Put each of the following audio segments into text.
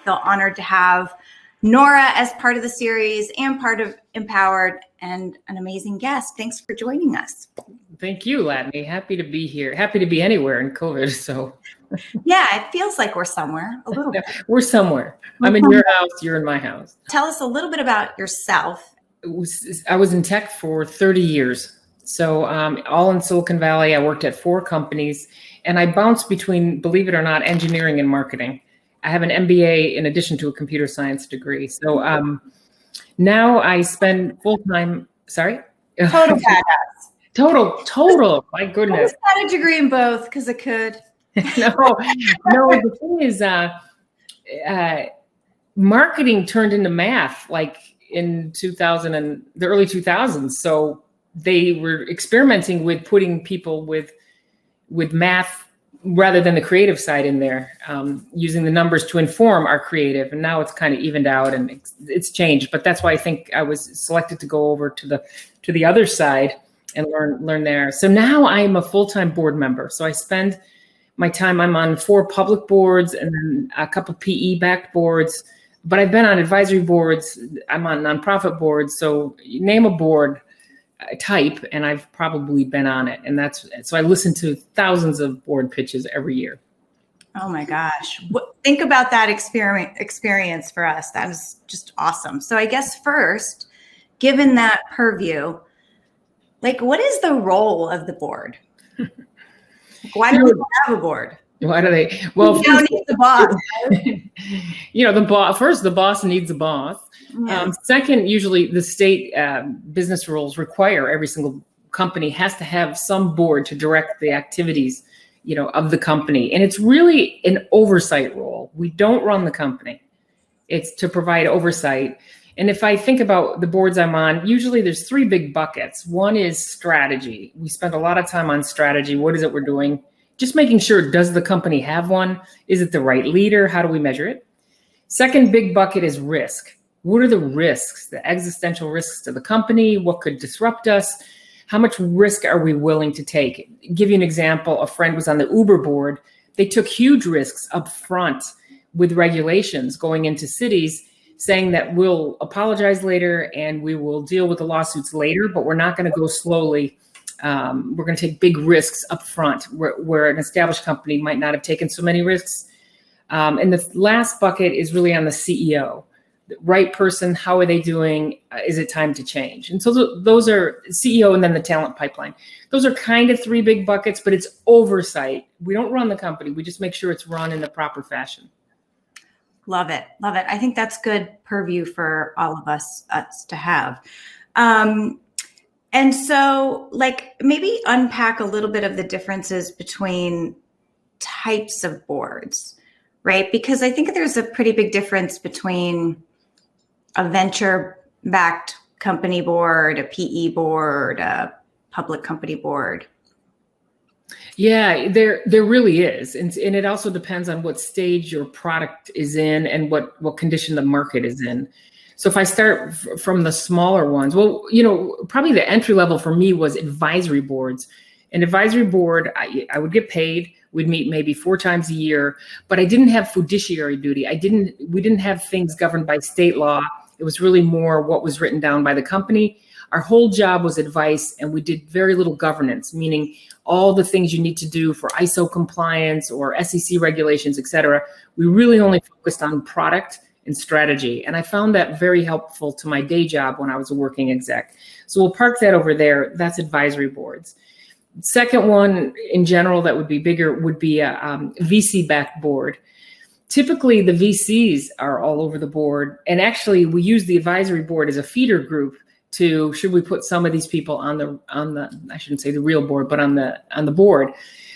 feel honored to have Nora as part of the series and part of Empowered and an amazing guest. Thanks for joining us. Thank you, Latané. Happy to be here. Happy to be anywhere in COVID. So yeah, it feels like we're somewhere a little bit. We're somewhere. I'm in your house. You're in my house. Tell us a little bit about yourself. I was in tech for 30 years. So all in Silicon Valley. I worked at 4 companies and I bounced between, believe it or not, engineering and marketing. I have an MBA in addition to a computer science degree. So now I spend full-time, sorry? Total badass. Total. My goodness. I just got a degree in both because I could. No, the thing is marketing turned into math like in 2000 and the early 2000s. So they were experimenting with putting people with math rather than the creative side in there, using the numbers to inform our creative. And now it's kind of evened out and it's changed. But that's why I think I was selected to go over to the other side and learn there. So now I'm a full-time board member. So I spend my time, I'm on 4 public boards and then a couple PE-backed boards. But I've been on advisory boards. I'm on nonprofit boards. So you name a board type, and I've probably been on it. And so I listen to thousands of board pitches every year. Oh my gosh. Think about that experience for us. That was just awesome. So I guess first, given that purview, like what is the role of the board? Why do we have a board? Why do they? Well, you don't need the boss. The boss needs a boss. Yeah. Second, usually the state business rules require every single company has to have some board to direct the activities, of the company. And it's really an oversight role. We don't run the company. It's to provide oversight. And if I think about the boards I'm on, usually there's 3 big buckets. One is strategy. We spend a lot of time on strategy. What is it we're doing? Just making sure, does the company have one? Is it the right leader? How do we measure it? Second big bucket is risk. What are the risks, the existential risks to the company? What could disrupt us? How much risk are we willing to take? Give you an example. A friend was on the Uber board. They took huge risks up front with regulations going into cities saying that we'll apologize later and we will deal with the lawsuits later, but we're not going to go slowly. We're going to take big risks up front where an established company might not have taken so many risks. And the last bucket is really on the CEO. The right person, how are they doing? Is it time to change? And so those are CEO and then the talent pipeline. Those are kind of 3 big buckets, but it's oversight. We don't run the company. We just make sure it's run in the proper fashion. Love it. I think that's good purview for all of us to have. And so maybe unpack a little bit of the differences between types of boards, right? Because I think there's a pretty big difference between a venture-backed company board, a PE board, a public company board. Yeah, there really is. And it also depends on what stage your product is in and what condition the market is in. So if I start from the smaller ones, well, probably the entry level for me was advisory boards. An advisory board, I would get paid. We'd meet maybe 4 times a year, but I didn't have fiduciary duty. We didn't have things governed by state law. It was really more what was written down by the company. Our whole job was advice, and we did very little governance, meaning all the things you need to do for ISO compliance or SEC regulations, et cetera. We really only focused on product and strategy. And I found that very helpful to my day job when I was a working exec. So we'll park that over there. That's advisory boards. Second one in general that would be bigger would be a VC-backed board. Typically, the VCs are all over the board. And actually, we use the advisory board as a feeder group to, should we put some of these people on the I shouldn't say the real board, but on the board.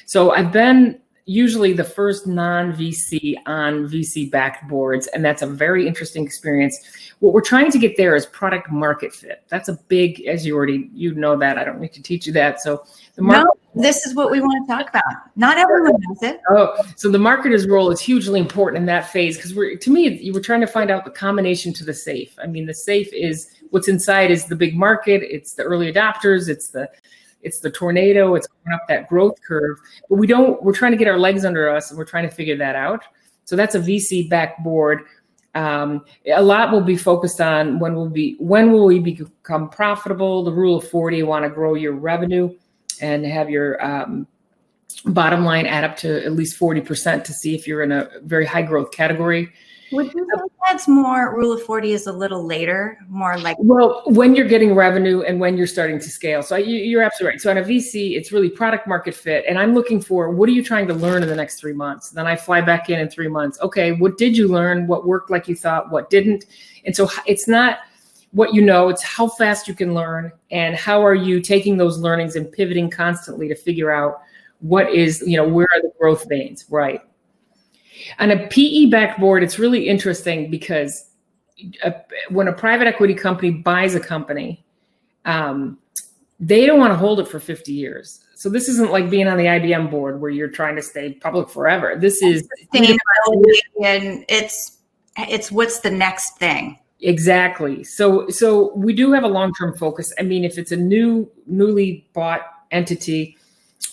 So I've been usually the first non-VC on VC-backed boards, and that's a very interesting experience. What we're trying to get there is product market fit. That's a big, as you know that, I don't need to teach you that. So the market. No, this is what we want to talk about. Not everyone knows it. Oh, so the marketer's role is hugely important in that phase because to me, you were trying to find out the combination to the safe. I mean, the safe is what's inside is the big market. It's the early adopters. It's the tornado. It's going up that growth curve. But we're trying to get our legs under us and we're trying to figure that out. So that's a VC-backed board. A lot will be focused on when will we become profitable, the rule of 40, you want to grow your revenue and have your bottom line add up to at least 40% to see if you're in a very high growth category. Would you think that's more, rule of 40 is a little later, more like? Well, when you're getting revenue and when you're starting to scale. So you're absolutely right. So on a VC, it's really product market fit. And I'm looking for, what are you trying to learn in the next 3 months? Then I fly back in 3 months. Okay, what did you learn? What worked like you thought? What didn't? And so it's not what you know, it's how fast you can learn and how are you taking those learnings and pivoting constantly to figure out what is, where are the growth veins, right? On a PE-backed board, it's really interesting because when a private equity company buys a company, they don't want to hold it for 50 years. So this isn't like being on the IBM board where you're trying to stay public forever. This is sustainability, and it's what's the next thing. Exactly. So we do have a long-term focus. I mean, if it's a newly bought entity,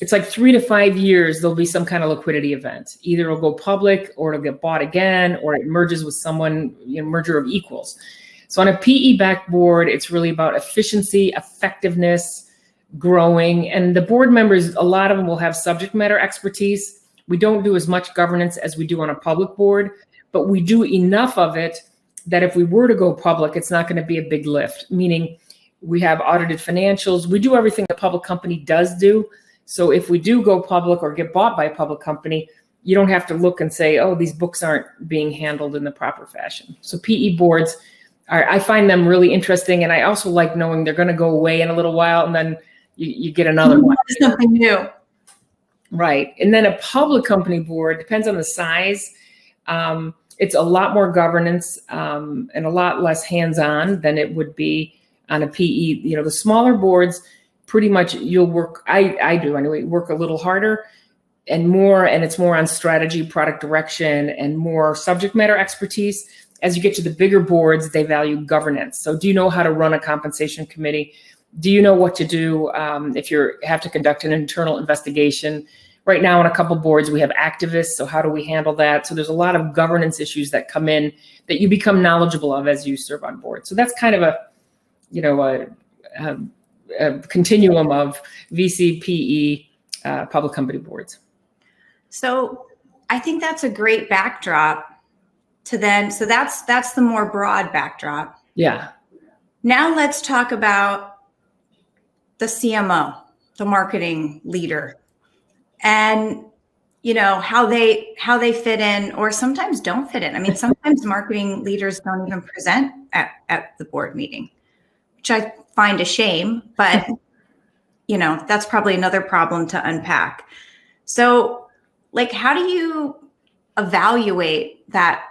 it's like 3 to 5 years, there'll be some kind of liquidity event. Either it'll go public or it'll get bought again, or it merges with someone, merger of equals. So on a PE-backed board, it's really about efficiency, effectiveness, growing. And the board members, a lot of them will have subject matter expertise. We don't do as much governance as we do on a public board, but we do enough of it that if we were to go public, it's not going to be a big lift, meaning we have audited financials. We do everything a public company does do. So if we do go public or get bought by a public company, you don't have to look and say, oh, these books aren't being handled in the proper fashion. So PE boards, I find them really interesting. And I also like knowing they're going to go away in a little while and then you get another one. Something new. Right. And then a public company board, depends on the size. It's a lot more governance and a lot less hands-on than it would be on a PE. The smaller boards, pretty much you'll work, I do anyway, work a little harder and it's more on strategy, product direction, and more subject matter expertise. As you get to the bigger boards, they value governance. So do you know how to run a compensation committee? Do you know what to do if you have to conduct an internal investigation? Right now on a couple boards, we have activists. So how do we handle that? So there's a lot of governance issues that come in that you become knowledgeable of as you serve on board. So that's kind of a continuum of VC, PE, public company boards. So I think that's a great backdrop to then. So that's the more broad backdrop. Yeah. Now let's talk about the CMO, the marketing leader, and how they fit in or sometimes don't fit in. I mean, sometimes marketing leaders don't even present at the board meeting, which I find a shame, but that's probably another problem to unpack. So how do you evaluate that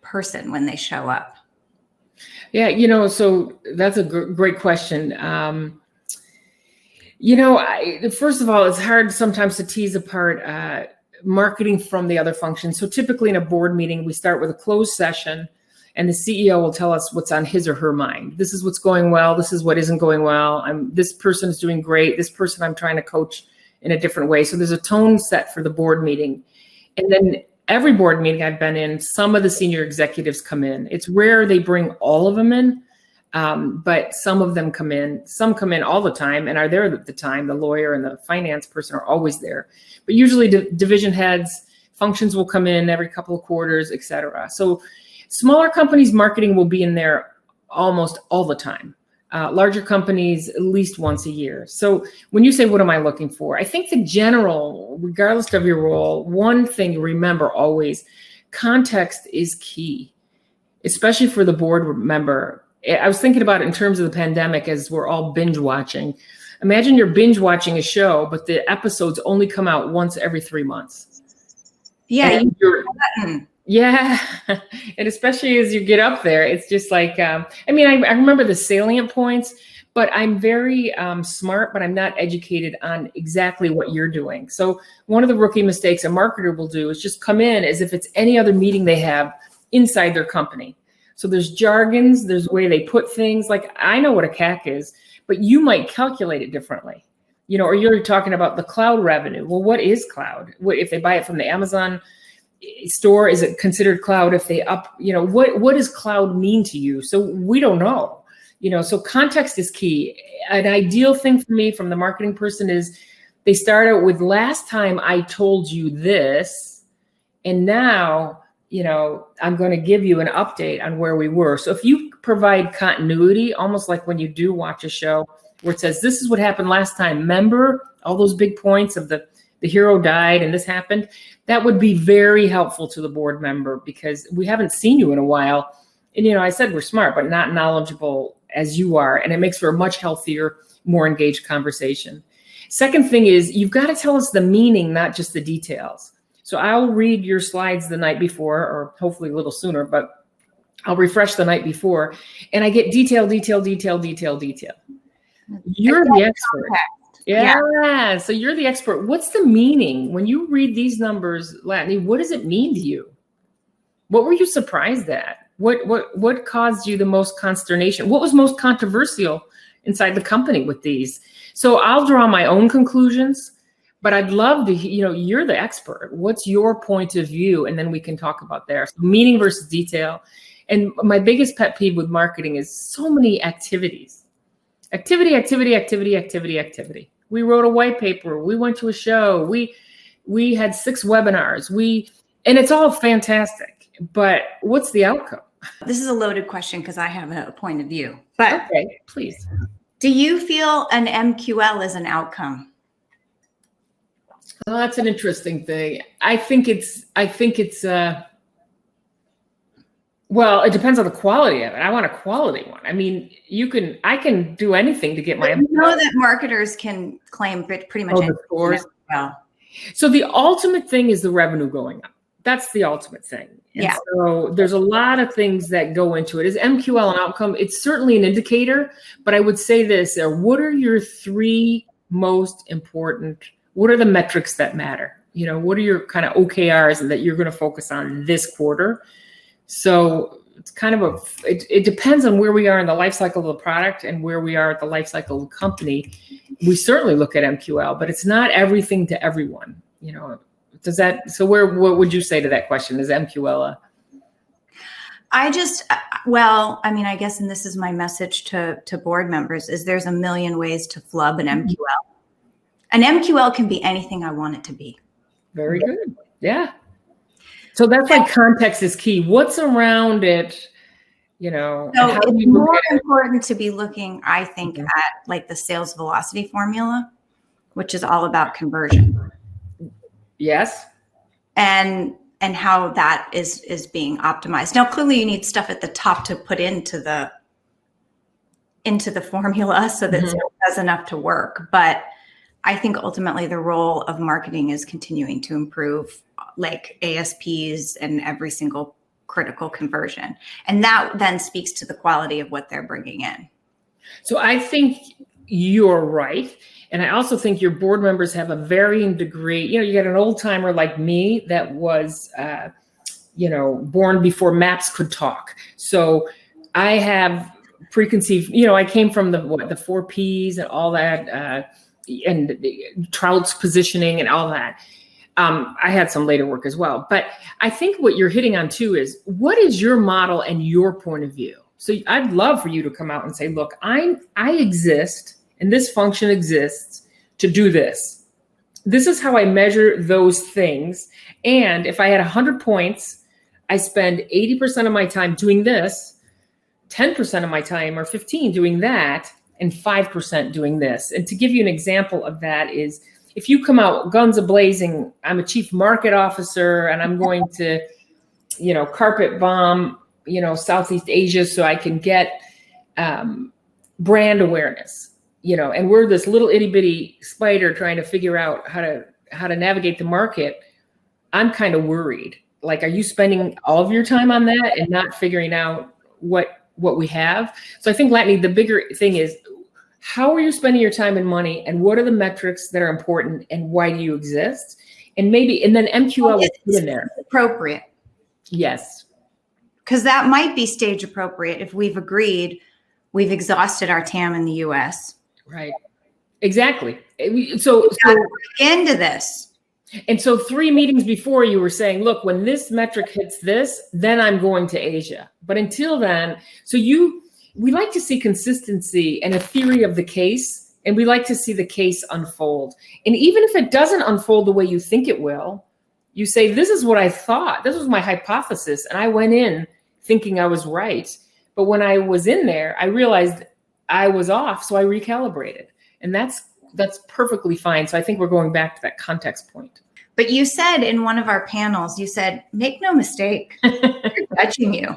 person when they show up? Yeah, so that's a great question. First of all, it's hard sometimes to tease apart marketing from the other functions. So typically in a board meeting, we start with a closed session and the CEO will tell us what's on his or her mind. This is what's going well. This is what isn't going well. This person is doing great. This person I'm trying to coach in a different way. So there's a tone set for the board meeting. And then every board meeting I've been in, some of the senior executives come in. It's rare they bring all of them in, but some of them come in. Some come in all the time and are there at the time. The lawyer and the finance person are always there. But usually division heads, functions will come in every couple of quarters, et cetera. So smaller companies' marketing will be in there almost all the time. Larger companies, at least once a year. So when you say, what am I looking for? I think the general, regardless of your role, one thing remember always, context is key, especially for the board member. I was thinking about it in terms of the pandemic as we're all binge watching. Imagine you're binge watching a show, but the episodes only come out once every 3 months. Yeah. Yeah. And especially as you get up there, it's just like, I remember the salient points, but I'm very smart, but I'm not educated on exactly what you're doing. So one of the rookie mistakes a marketer will do is just come in as if it's any other meeting they have inside their company. So there's jargons, there's a way they put things. Like I know what a CAC is, but you might calculate it differently. Or you're talking about the cloud revenue. Well, what is cloud? If they buy it from the Amazon, store? Is it considered cloud? If they what does cloud mean to you? So we don't know, so context is key. An ideal thing for me from the marketing person is they start out with, last time I told you this, and now, I'm going to give you an update on where we were. So if you provide continuity, almost like when you do watch a show where it says, this is what happened last time. Remember all those big points of the hero died and this happened? That would be very helpful to the board member, because we haven't seen you in a while. And, I said we're smart, but not knowledgeable as you are. And it makes for a much healthier, more engaged conversation. Second thing is, you've got to tell us the meaning, not just the details. So I'll read your slides the night before, or hopefully a little sooner, but I'll refresh the night before, and I get detail. You're the expert. Yeah. So you're the expert. What's the meaning when you read these numbers, Latané? What does it mean to you? What were you surprised at? What caused you the most consternation? What was most controversial inside the company with these? So I'll draw my own conclusions, but I'd love to, you're the expert. What's your point of view? And then we can talk about there. So meaning versus detail. And my biggest pet peeve with marketing is so many activities. Activity. We wrote a white paper. We went to a show. We had 6 webinars. And it's all fantastic. But what's the outcome? This is a loaded question because I have a point of view. But okay, please. Do you feel an MQL is an outcome? Well, that's an interesting thing. I think it's well, it depends on the quality of it. I want a quality one. I mean, I can do anything to get my. You know that marketers can claim pretty much anything. Scores. Well. So the ultimate thing is the revenue going up. That's the ultimate thing. And so there's a lot of things that go into it. Is MQL an outcome? It's certainly an indicator, but I would say this: what are your 3 most important? What are the metrics that matter? What are your kind of OKRs that you're going to focus on this quarter? So it's kind of it depends on where we are in the life cycle of the product and where we are at the life cycle of the company. We certainly look at MQL, but it's not everything to everyone. What would you say to that question? Is MQL I guess, and this is my message to board members, is there's a million ways to flub an MQL. An MQL can be anything I want it to be. Very good. Yeah. So that's why context is key. What's around it, So it's more important to be looking, I think, at like the sales velocity formula, which is all about conversion. Yes. And how that is being optimized. Now, clearly you need stuff at the top to put into the formula so that it has enough to work. But I think ultimately the role of marketing is continuing to improve like ASPs and every single critical conversion. And that then speaks to the quality of what they're bringing in. So I think you're right. And I also think your board members have a varying degree. You got an old timer like me that was, born before maps could talk. So I have preconceived, I came from the 4 Ps and all that, and Trout's positioning and all that. I had some later work as well. But I think what you're hitting on too is, what is your model and your point of view? So I'd love for you to come out and say, look, I exist and this function exists to do this. This is how I measure those things. And if I had 100 points, I spend 80% of my time doing this, 10% of my time or 15 doing that, and 5% doing this. And to give you an example of that is, if you come out guns a-blazing, I'm a chief market officer and I'm going to, carpet bomb, Southeast Asia so I can get brand awareness, and we're this little itty bitty spider trying to figure out how to navigate the market. I'm kind of worried. Like, are you spending all of your time on that and not figuring out what we have? So I think, Latané, the bigger thing is, how are you spending your time and money, and what are the metrics that are important, and why do you exist? And then MQL is put in there. Appropriate. Yes. Because that might be stage appropriate if we've agreed we've exhausted our TAM in the US. Right. Exactly. So into this. And so 3 meetings before you were saying, look, when this metric hits this, then I'm going to Asia. But until then, we like to see consistency and a theory of the case, and we like to see the case unfold. And even if it doesn't unfold the way you think it will, you say, this is what I thought. This was my hypothesis. And I went in thinking I was right. But when I was in there, I realized I was off. So I recalibrated. And that's perfectly fine. So I think we're going back to that context point. But you said in one of our panels, you said, make no mistake, they're judging you.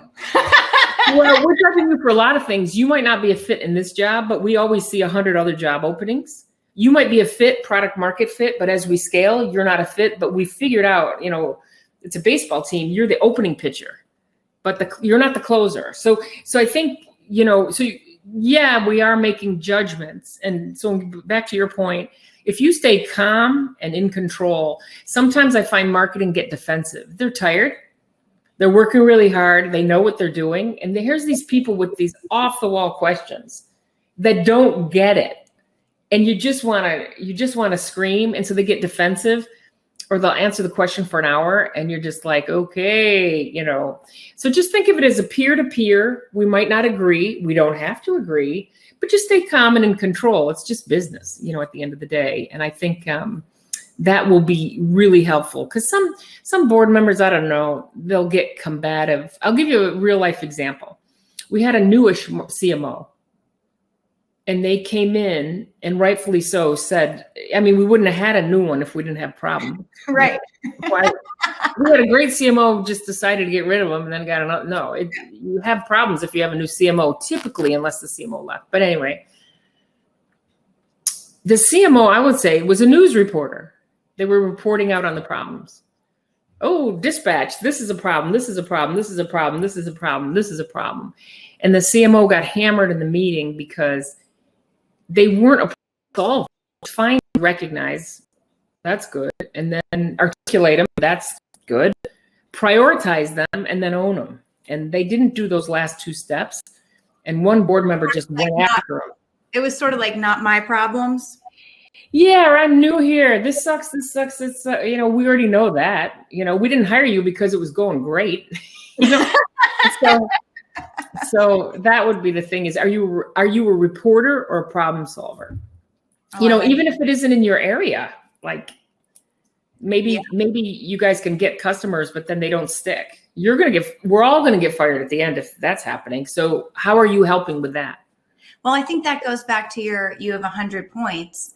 Well, we're judging you for a lot of things. You might not be a fit in this job, but we always see 100 other job openings. You might be a fit, product market fit, but as we scale, you're not a fit. But we figured out, it's a baseball team. You're the opening pitcher, but you're not the closer. So I think, yeah, we are making judgments. And so back to your point, if you stay calm and in control, sometimes I find marketing get defensive. They're tired. They're working really hard. They know what they're doing. And here's these people with these off the wall questions that don't get it. And you just want to scream. And so they get defensive, or they'll answer the question for an hour and you're just like, okay, so just think of it as a peer-to-peer. We might not agree. We don't have to agree, but just stay calm and in control. It's just business, at the end of the day. And I think that will be really helpful, because some board members, I don't know, they'll get combative. I'll give you a real life example. We had a newish CMO, and they came in and rightfully so said, we wouldn't have had a new one if we didn't have problems. Right. We had a great CMO, just decided to get rid of them and then got another. No, you have problems if you have a new CMO, typically, unless the CMO left. But anyway, the CMO, I would say, was a news reporter. They were reporting out on the problems. Oh, dispatch, this is a problem, this is a problem, this is a problem, this is a problem, this is a problem. And the CMO got hammered in the meeting because they weren't solved. Find, recognize, that's good. And then articulate them, that's good. Prioritize them and then own them. And they didn't do those last 2 steps. And one board member just went after them. It was sort of like, not my problems. Yeah, I'm new here. This sucks. It's, we already know that. We didn't hire you because it was going great. So that would be the thing is, are you a reporter or a problem solver? Even if it isn't in your area, like maybe you guys can get customers, but then they don't stick. We're all going to get fired at the end if that's happening. So how are you helping with that? Well, I think that goes back to you have 100 points.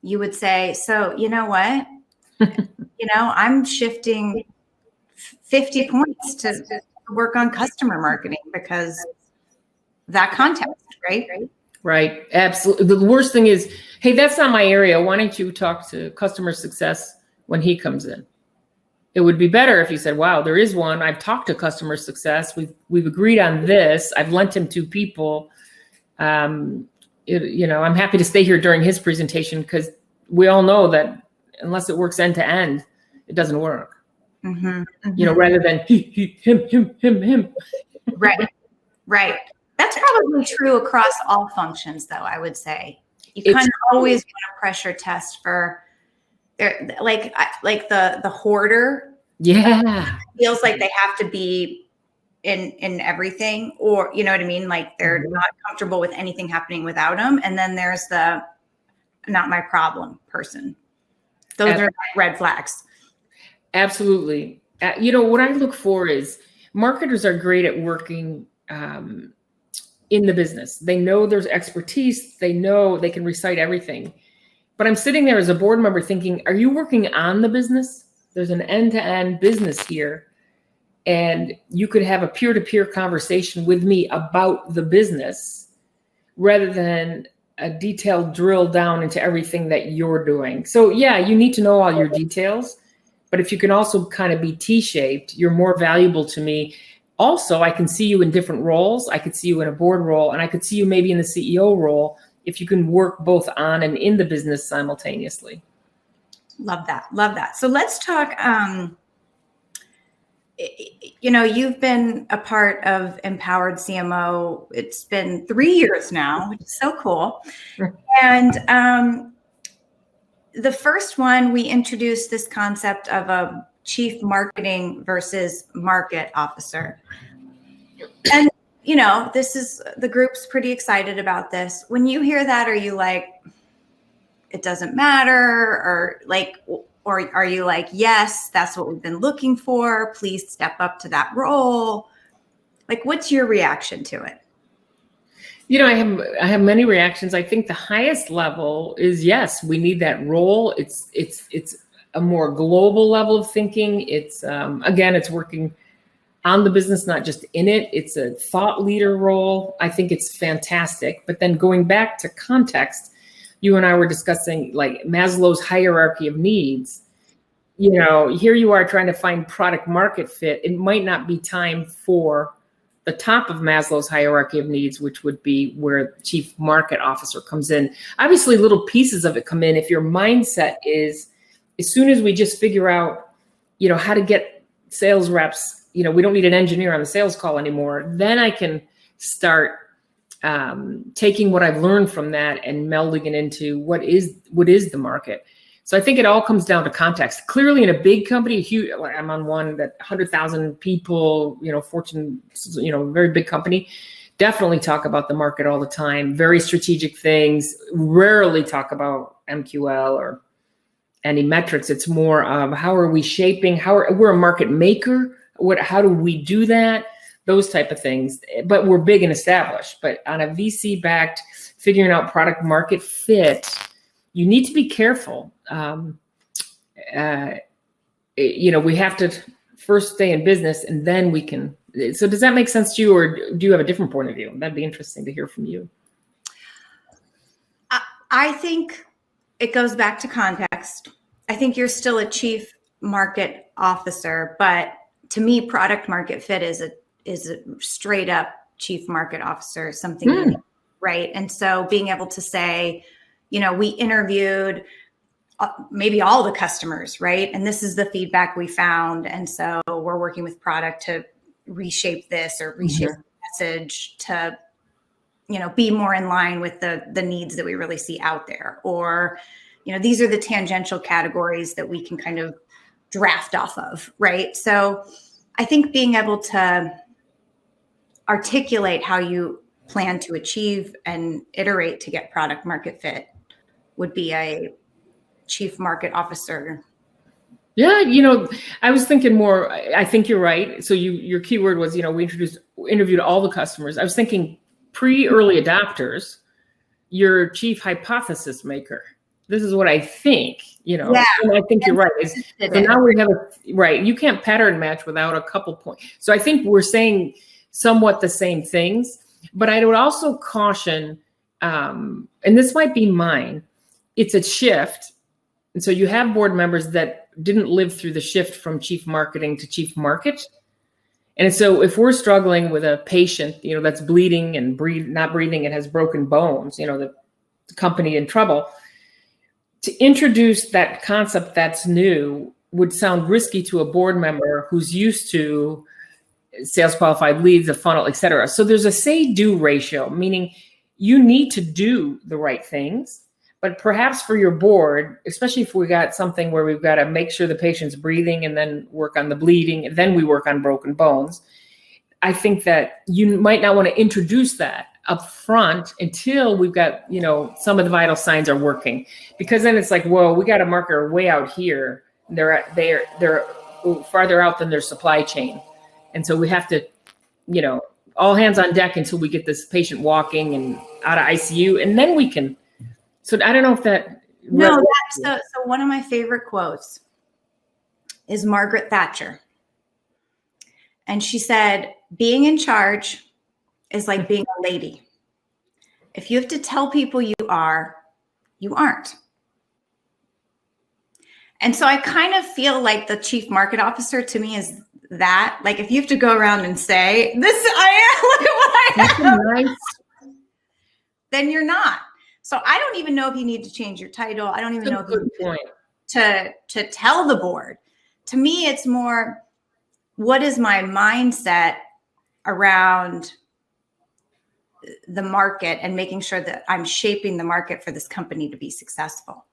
You would say, so you know what, I'm shifting 50 points to work on customer marketing because that context, right? Right. Absolutely. The worst thing is, hey, that's not my area. Why don't you talk to customer success when he comes in? It would be better if you said, wow, there is one. I've talked to customer success. We've agreed on this. I've lent him 2 people. I'm happy to stay here during his presentation, because we all know that unless it works end to end, it doesn't work. Mm-hmm, mm-hmm. Rather than he, him. Right. That's probably true across all functions, though, I would say. You kind of always want to pressure test for like the hoarder. Yeah. Feels like they have to be in everything, or you know what I mean? Like they're not comfortable with anything happening without them. And then there's the not my problem person. Those are red flags. Absolutely. What I look for is marketers are great at working in the business. They know there's expertise. They know they can recite everything. But I'm sitting there as a board member thinking, are you working on the business? There's an end-to-end business here. And you could have a peer-to-peer conversation with me about the business rather than a detailed drill down into everything that you're doing. So yeah, you need to know all your details, but if you can also kind of be T-shaped, you're more valuable to me. Also, I can see you in different roles. I could see you in a board role, and I could see you maybe in the CEO role if you can work both on and in the business simultaneously. Love that. So let's talk, you've been a part of Empowered CMO. It's been 3 years now, which is so cool. And the first one, we introduced this concept of a chief marketing versus market officer. And, this is, the group's pretty excited about this. When you hear that, are you like, it doesn't matter? Or are you like, yes, that's what we've been looking for. Please step up to that role. Like, what's your reaction to it? I have many reactions. I think the highest level is, yes, we need that role. It's a more global level of thinking. It's again, it's working on the business, not just in it. It's a thought leader role. I think it's fantastic. But then going back to context, you and I were discussing like Maslow's hierarchy of needs. Here you are trying to find product market fit. It might not be time for the top of Maslow's hierarchy of needs, which would be where chief market officer comes in. Obviously, little pieces of it come in. If your mindset is, as soon as we just figure out, how to get sales reps, we don't need an engineer on the sales call anymore, then I can start taking what I've learned from that and melding it into what is the market. So I think it all comes down to context. Clearly, in a big company, I'm on one that 100,000 people, Fortune, very big company, definitely talk about the market all the time. Very strategic things. Rarely talk about MQL or any metrics. It's more of how are we shaping? We're a market maker. How do we do that? Those type of things. But we're big and established. But on a VC-backed, figuring out product market fit, you need to be careful. We have to first stay in business and then we can. So does that make sense to you, or do you have a different point of view? That'd be interesting to hear from you. I think it goes back to context. I think you're still a chief market officer, but to me, product market fit is a straight up chief market officer, something unique, right? And so being able to say, we interviewed maybe all the customers, right? And this is the feedback we found. And so we're working with product to reshape this or reshape the message to, be more in line with the needs that we really see out there. Or, these are the tangential categories that we can kind of draft off of, right? So I think being able to articulate how you plan to achieve and iterate to get product market fit would be a chief market officer. Yeah, I was thinking more, I think you're right. So your keyword was, we interviewed all the customers. I was thinking pre-early adopters, your chief hypothesis maker. This is what I think, Yeah. And I think you're right. So now we have right. You can't pattern match without a couple points. So I think we're saying somewhat the same things, but I would also caution, and this might be mine, it's a shift. And so you have board members that didn't live through the shift from chief marketing to chief market. And so if we're struggling with a patient, that's bleeding and not breathing and has broken bones, the company in trouble, to introduce that concept that's new would sound risky to a board member who's used to sales qualified leads, a funnel, et cetera. So there's a say-do ratio, meaning you need to do the right things. But perhaps for your board, especially if we got something where we've got to make sure the patient's breathing and then work on the bleeding, and then we work on broken bones, I think that you might not want to introduce that up front until we've got, some of the vital signs are working. Because then it's like, whoa, we got a marker way out here. They're farther out than their supply chain. And so we have to, all hands on deck until we get this patient walking and out of ICU, and then we can. So I don't know if that. No, so one of my favorite quotes is Margaret Thatcher. And she said, being in charge is like being a lady. If you have to tell people you are, you aren't. And so I kind of feel like the chief market officer to me is that. Like if you have to go around and say, this I am, look at what I am. Nice. Then you're not. So I don't even know if you need to change your title. I don't even know if you need to tell the board. To me, it's more, what is my mindset around the market and making sure that I'm shaping the market for this company to be successful.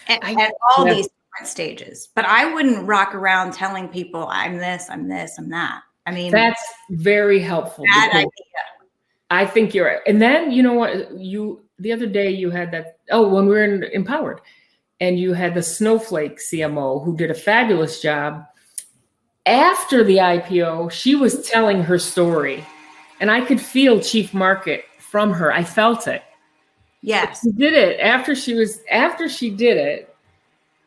at all these different stages. But I wouldn't rock around telling people I'm this, I'm this, I'm that. I mean, that's very helpful. Bad idea. I think you're right. And then, you know what, the other day you had that, when we were in Empowered, and you had the Snowflake CMO who did a fabulous job. After the IPO, she was telling her story, and I could feel chief market from her. I felt it. Yes. She did it after she did it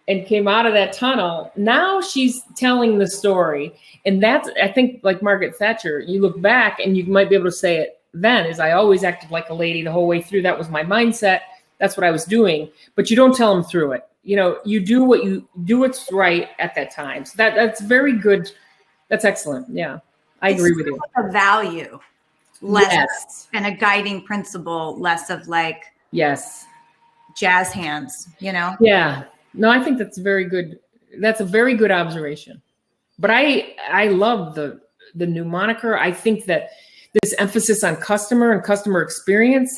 and came out of that tunnel. Now she's telling the story. And that's, I think, like Margaret Thatcher, you look back and you might be able to say it then, is I always acted like a lady the whole way through. That was my mindset. That's what I was doing. But you don't tell them through it. You know, you do what's right at that time. So that's very good. That's excellent. Yeah, I agree with you. A value, less and a guiding principle, less of like jazz hands. You know. Yeah. No, I think that's very good. That's a very good observation. But I love the new moniker. I think that this emphasis on customer and customer experience.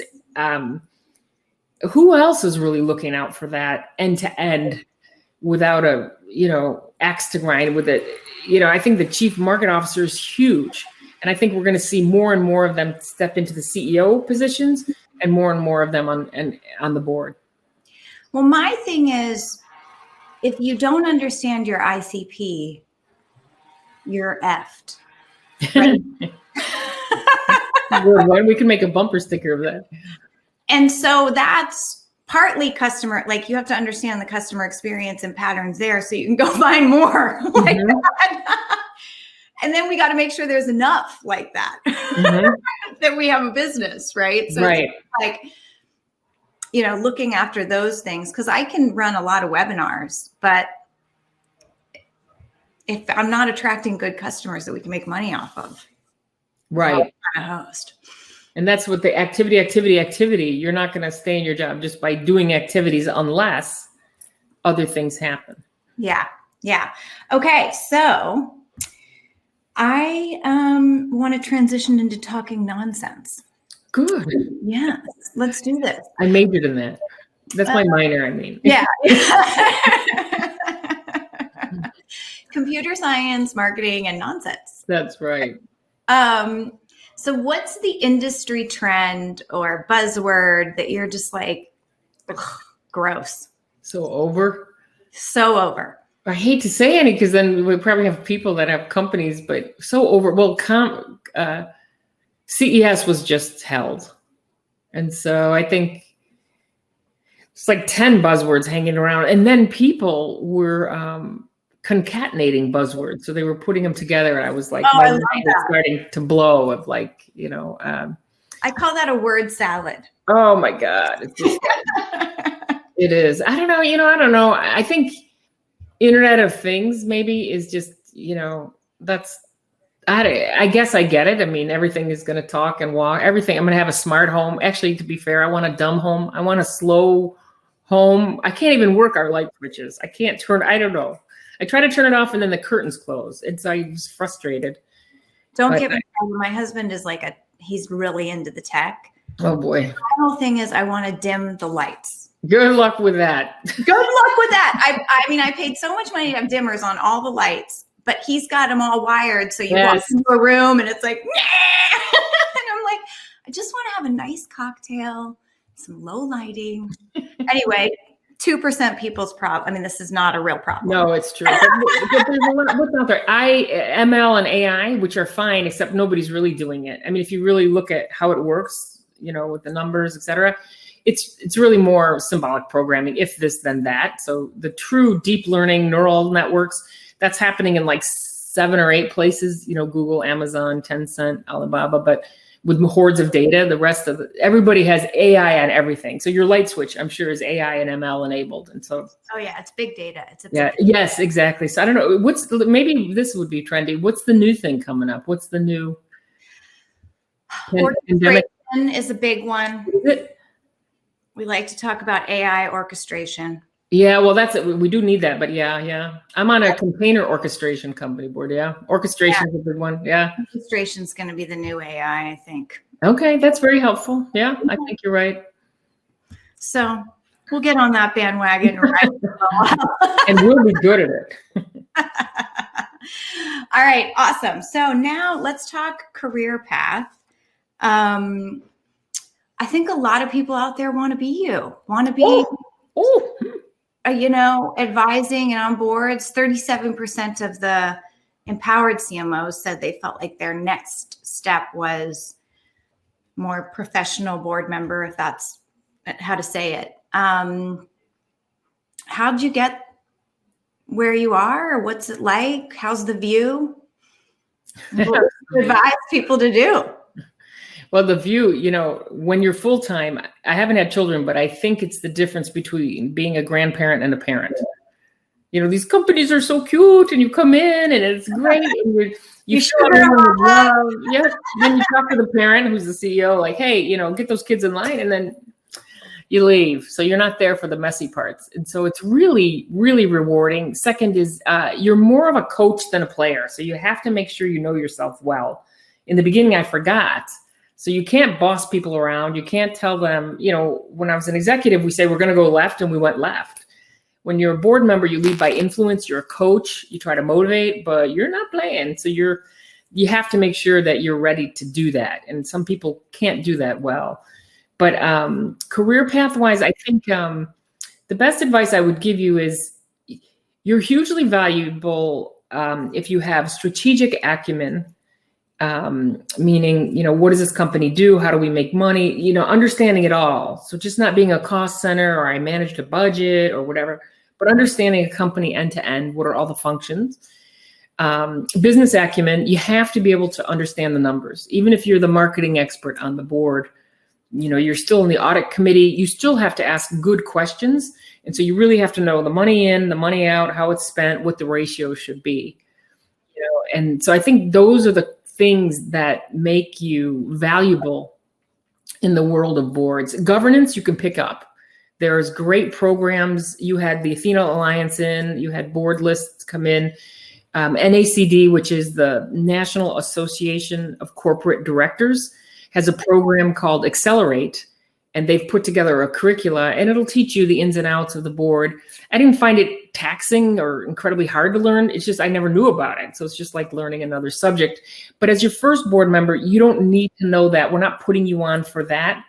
Who else is really looking out for that end to end without a, axe to grind with it? I think the chief market officer is huge. And I think we're going to see more and more of them step into the CEO positions and more of them on the board. Well, my thing is, if you don't understand your ICP, you're effed. Right? We can make a bumper sticker of that. And so that's partly customer, like you have to understand the customer experience and patterns there so you can go find more like that. And then we got to make sure there's enough like that, that we have a business, right? So it's like, looking after those things, because I can run a lot of webinars, but if I'm not attracting good customers that we can make money off of, right? I'm not a host. And that's what the activity. You're not going to stay in your job just by doing activities unless other things happen. Yeah. Yeah. Okay. So I want to transition into talking nonsense. Good. Yes. Let's do this. I majored in that. That's my minor, I mean. Yeah. Computer science, marketing, and nonsense. That's right. So what's the industry trend or buzzword that you're just like, ugh, gross? So over? So over. I hate to say any, because then we probably have people that have companies, but so over. Well, CES was just held. And so I think it's like 10 buzzwords hanging around. And then people were concatenating buzzwords. So they were putting them together. And I was like, my mind was starting to blow of like, I call that a word salad. Oh my God. It's just, it is. I don't know. I don't know. I think Internet of Things maybe is just, that's, I guess I get it. I mean, everything is going to talk and walk, everything. I'm going to have a smart home. Actually, to be fair, I want a dumb home. I want a slow home. I can't even work our light switches. I don't know. I try to turn it off and then the curtains close. I was frustrated. Don't get me wrong. My husband is he's really into the tech. Oh boy. The whole thing is I want to dim the lights. Good luck with that. Good luck with that. I mean, I paid so much money to have dimmers on all the lights, but he's got them all wired. So you walk into a room and it's like, nah! And I'm like, I just want to have a nice cocktail, some low lighting. Anyway, 2% people's problem. I mean, this is not a real problem. No, it's true. But there's a lot, what's out there? ML and AI, which are fine, except nobody's really doing it. I mean, if you really look at how it works, with the numbers, et cetera, it's really more symbolic programming, if this, then that. So the true deep learning neural networks, that's happening in like 7 or 8 places, Google, Amazon, Tencent, Alibaba, but with hordes of data, the rest of everybody has AI on everything. So your light switch, I'm sure, is AI and ML enabled. And so, oh yeah, it's big data. Yes, exactly. So I don't know, maybe this would be trendy. What's the new thing coming up? What's the new pandemic? Is a big one. Is it? We like to talk about AI orchestration. Yeah, well, that's it. We do need that, but yeah. I'm on a container orchestration company board. Yeah, orchestration is a big one. Yeah, orchestration is going to be the new AI, I think. Okay, that's very helpful. Yeah, I think you're right. So We'll get on that bandwagon right now. And we'll be good at it. All right, awesome. So now let's talk career path. I think a lot of people out there want to be you, want to be, advising and on boards. 37% of the empowered CMOs said they felt like their next step was more professional board member, if that's how to say it. How'd you get where you are? What's it like? How's the view? What would you advise people to do? Well, the view, when you're full-time, I haven't had children, but I think it's the difference between being a grandparent and a parent. These companies are so cute and you come in and it's great. And you show everyone with love. Yeah. Then you talk to the parent who's the CEO, like, hey, get those kids in line, and then you leave. So you're not there for the messy parts. And so it's really, really rewarding. Second is you're more of a coach than a player. So you have to make sure you know yourself well. In the beginning, I forgot. So you can't boss people around. You can't tell them, when I was an executive, we say we're going to go left and we went left. When you're a board member, you lead by influence. You're a coach. You try to motivate, but you're not playing. So you have to make sure that you're ready to do that. And some people can't do that well. But career path wise, I think the best advice I would give you is you're hugely valuable if you have strategic acumen, meaning, what does this company do? How do we make money? Understanding it all. So just not being a cost center or I managed a budget or whatever, but understanding a company end to end. What are all the functions? Business acumen, you have to be able to understand the numbers. Even if you're the marketing expert on the board, you're still in the audit committee, you still have to ask good questions. And so you really have to know the money in, the money out, how it's spent, what the ratio should be. And so I think those are the things that make you valuable in the world of boards. Governance, you can pick up. There's great programs. You had the Athena Alliance you had board lists come in. NACD, which is the National Association of Corporate Directors, has a program called Accelerate, and they've put together a curricula, and it'll teach you the ins and outs of the board. I didn't find it taxing or incredibly hard to learn. It's just I never knew about it. So it's just like learning another subject. But as your first board member, you don't need to know that. We're not putting you on for that.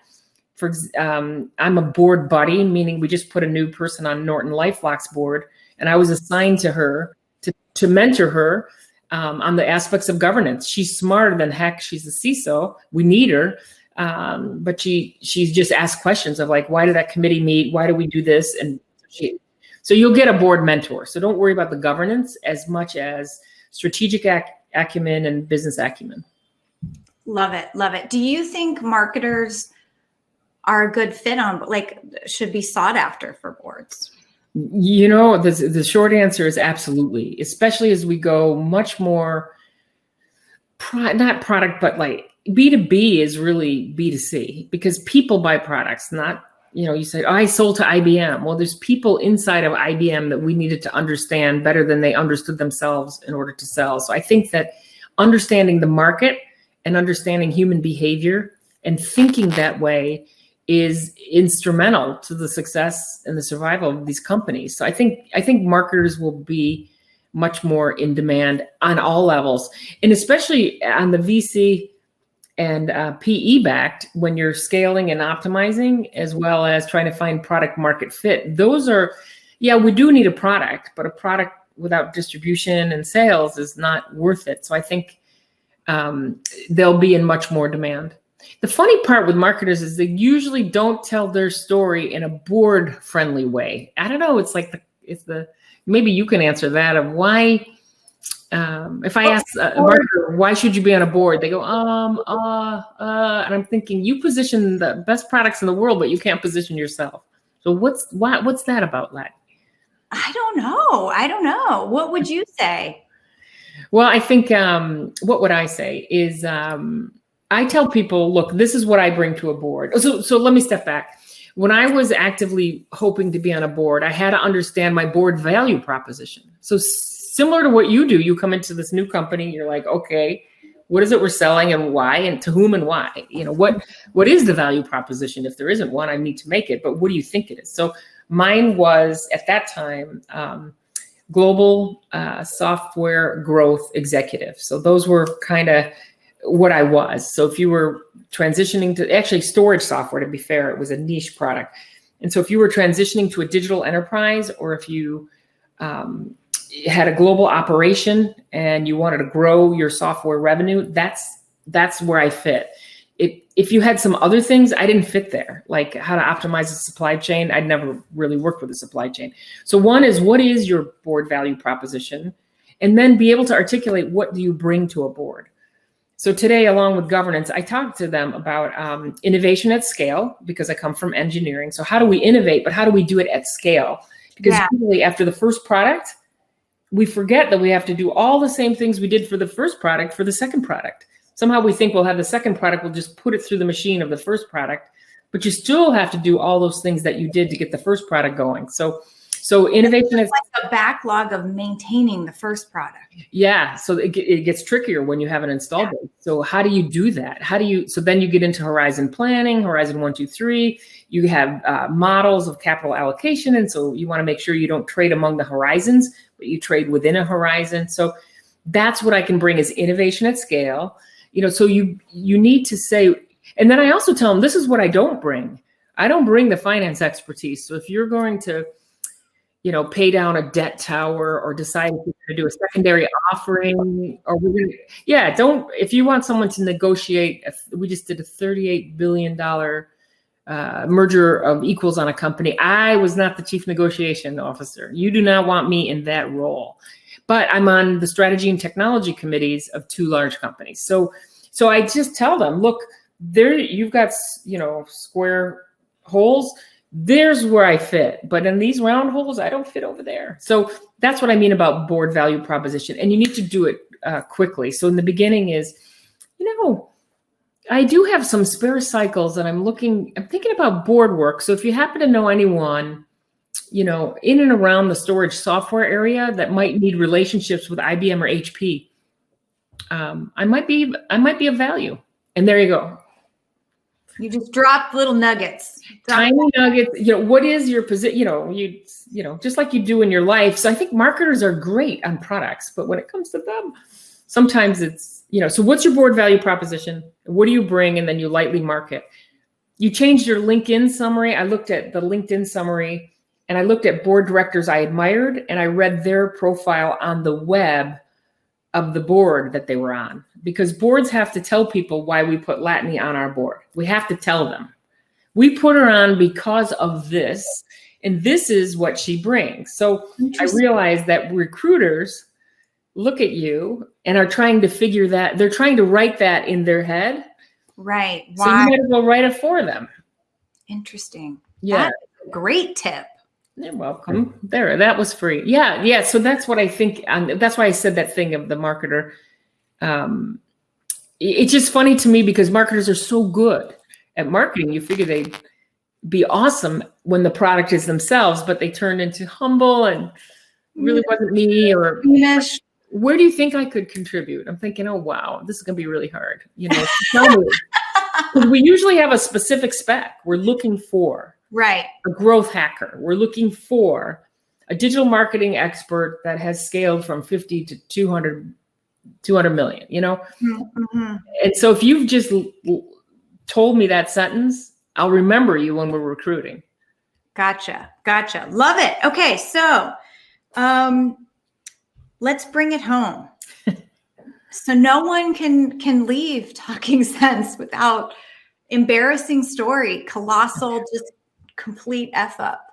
I'm a board buddy, meaning we just put a new person on NortonLifeLOCK's board, and I was assigned to her to mentor her on the aspects of governance. She's smarter than heck. She's a CISO. We need her. But she's just asked questions of like, why did that committee meet? Why do we do this? And so you'll get a board mentor. So don't worry about the governance as much as strategic acumen and business acumen. Love it. Love it. Do you think marketers are a good fit should be sought after for boards? The short answer is absolutely, especially as we go much more, not product, but like B2B is really B2C because people buy products, not, you say, I sold to IBM. Well, there's people inside of IBM that we needed to understand better than they understood themselves in order to sell. So I think that understanding the market and understanding human behavior and thinking that way is instrumental to the success and the survival of these companies. So I think marketers will be much more in demand on all levels, and especially on the VC and PE backed when you're scaling and optimizing, as well as trying to find product market fit. Those are, we do need a product, but a product without distribution and sales is not worth it. So I think they'll be in much more demand. The funny part with marketers is they usually don't tell their story in a board friendly way. I don't know. It's like maybe you can answer that of why, if I ask a marketer, why should you be on a board? They go, and I'm thinking you position the best products in the world, but you can't position yourself. So what's that about, Lat? I don't know. What would you say? Well, I think, what would I say is, I tell people, look, this is what I bring to a board. So let me step back. When I was actively hoping to be on a board, I had to understand my board value proposition. So similar to what you do, you come into this new company, you're like, okay, what is it we're selling and why, and to whom and why? What is the value proposition? If there isn't one, I need to make it, but what do you think it is? So mine was at that time, global software growth executive. So those were kind of what I was. So if you were transitioning to actually storage software, to be fair, it was a niche product. And so if you were transitioning to a digital enterprise, or if you had a global operation and you wanted to grow your software revenue, that's where I fit. If you had some other things, I didn't fit there, like how to optimize the supply chain. I'd never really worked with the supply chain. So one is, what is your board value proposition? And then be able to articulate, what do you bring to a board? So today, along with governance, I talked to them about innovation at scale, because I come from engineering. So how do we innovate, but how do we do it at scale? Because usually after the first product, we forget that we have to do all the same things we did for the first product for the second product. Somehow we think we'll have the second product, we'll just put it through the machine of the first product, but you still have to do all those things that you did to get the first product going. So innovation is like a backlog of maintaining the first product. Yeah. So it gets trickier when you have an install base. So how do you do that? So then you get into horizon planning, horizon 1, 2, 3. You have models of capital allocation. And so you want to make sure you don't trade among the horizons, but you trade within a horizon. So that's what I can bring, is innovation at scale. So you need to say, and then I also tell them, this is what I don't bring. I don't bring the finance expertise. So if you're going to, pay down a debt tower, or decide if you're going to do a secondary offering, or if you want someone to negotiate, we just did a $38 billion merger of equals on a company. I was not the chief negotiation officer. You do not want me in that role. But I'm on the strategy and technology committees of 2 large companies. So I just tell them, look, there you've got, square holes. There's where I fit. But in these round holes, I don't fit over there. So that's what I mean about board value proposition. And you need to do it quickly. So in the beginning is, I do have some spare cycles, and I'm thinking about board work. So if you happen to know anyone, in and around the storage software area that might need relationships with IBM or HP, I might be of value. And there you go. You just dropped little nuggets. Tiny nuggets. What is your position? Just like you do in your life. So I think marketers are great on products, but when it comes to them, sometimes it's, so what's your board value proposition? What do you bring? And then you lightly market. You changed your LinkedIn summary. I looked at the LinkedIn summary, and I looked at board directors I admired, and I read their profile on the web of the board that they were on, because boards have to tell people why we put Latané on our board. We have to tell them, we put her on because of this, and this is what she brings. So I realized that recruiters look at you and are trying to figure that, they're trying to write that in their head. Right. Why? So you might as well write it for them. Interesting. Yeah. That's a great tip. You're welcome. There, that was free. Yeah. So that's what I think. That's why I said that thing of the marketer. It's just funny to me, because marketers are so good at marketing. You figure they'd be awesome when the product is themselves, but they turned into humble and really wasn't me. Or where do you think I could contribute? I'm thinking, oh wow, this is gonna be really hard. Tell me. We usually have a specific spec we're looking for. Right. A growth hacker. We're looking for a digital marketing expert that has scaled from 50 to 200 million, Mm-hmm. And so if you've just told me that sentence, I'll remember you when we're recruiting. Gotcha. Love it. Okay. So, let's bring it home. So no one can leave Talking Sense without embarrassing story, colossal, just complete F up.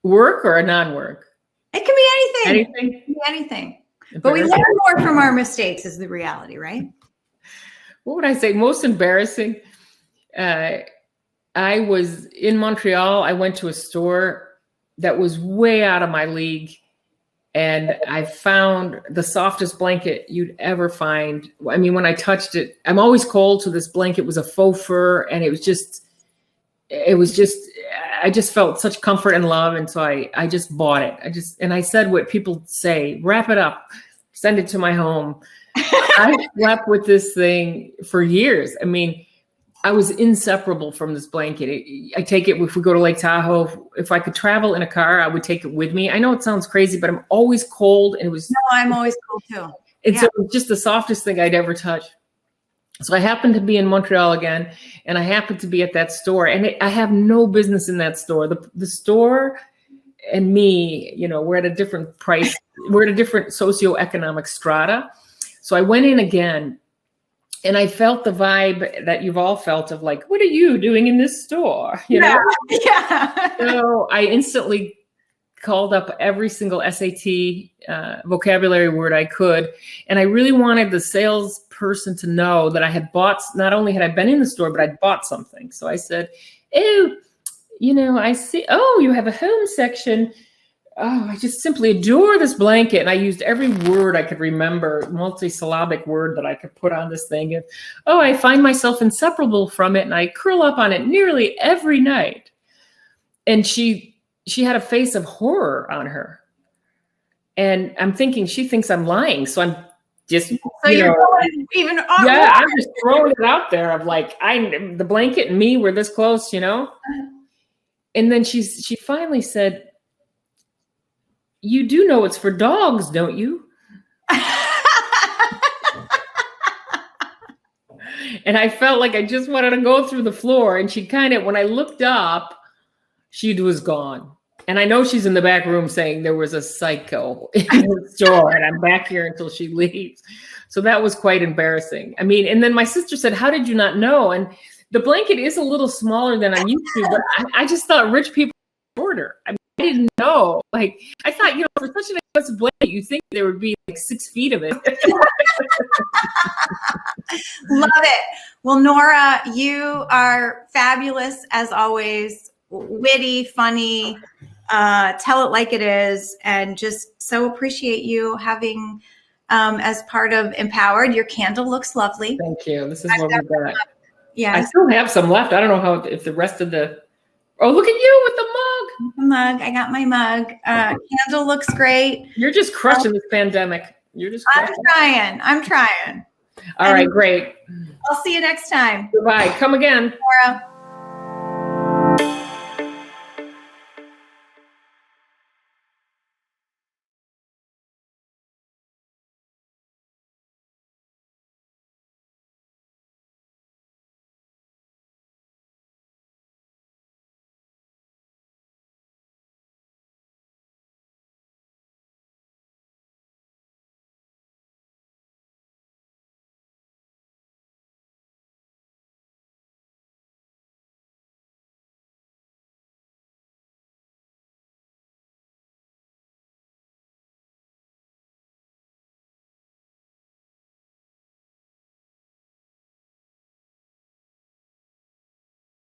Work or a non-work? It can be anything. Anything? It can be anything. But we learn more from our mistakes is the reality, right? What would I say? Most embarrassing. I was in Montreal. I went to a store that was way out of my league. And I found the softest blanket you'd ever find. I mean, when I touched it, I'm always cold. So this blanket was a faux fur, and I just felt such comfort and love. And so I just bought it. I said what people say, wrap it up, send it to my home. I slept with this thing for years. I mean, I was inseparable from this blanket. I take it if we go to Lake Tahoe. If I could travel in a car, I would take it with me. I know it sounds crazy, but I'm always cold, and it was. No, I'm always cold too. So it was just the softest thing I'd ever touched. So I happened to be in Montreal again, and I happened to be at that store, and I have no business in that store. The store and me, we're at a different price. We're at a different socioeconomic strata. So I went in again, and I felt the vibe that you've all felt of like, what are you doing in this store? Yeah. So I instantly called up every single SAT vocabulary word I could. And I really wanted the salesperson to know that I had bought, not only had I been in the store, but I'd bought something. So I said, oh, I see, you have a home section. Oh, I just simply adore this blanket. And I used every word I could remember, multi-syllabic word that I could put on this thing. And, I find myself inseparable from it, and I curl up on it nearly every night. And she had a face of horror on her. And I'm thinking, she thinks I'm lying. So I'm just, you're going even on. Yeah, I'm just throwing it out there of like, the blanket and me were this close, And then she finally said, you do know it's for dogs, don't you? And I felt like I just wanted to go through the floor. And she when I looked up, she was gone. And I know she's in the back room saying there was a psycho in the store, and I'm back here until she leaves. So that was quite embarrassing. I mean, and then my sister said, how did you not know? And the blanket is a little smaller than I'm used to, but I just thought rich people order. I didn't know. Like, I thought, for such an expensive blanket, you think there would be like 6 feet of it. Love it. Well, Nora, you are fabulous as always. Witty, funny, tell it like it is, and just so appreciate you having as part of Empowered. Your candle looks lovely. Thank you. This is what we got. Yeah, I still have some left. I don't know if the rest of the. Oh, look at you with the mug. The mug. I got my mug. Candle looks great. You're just crushing this pandemic. You're just. I'm trying. All right, great. I'll see you next time. Goodbye. Come again. Nora.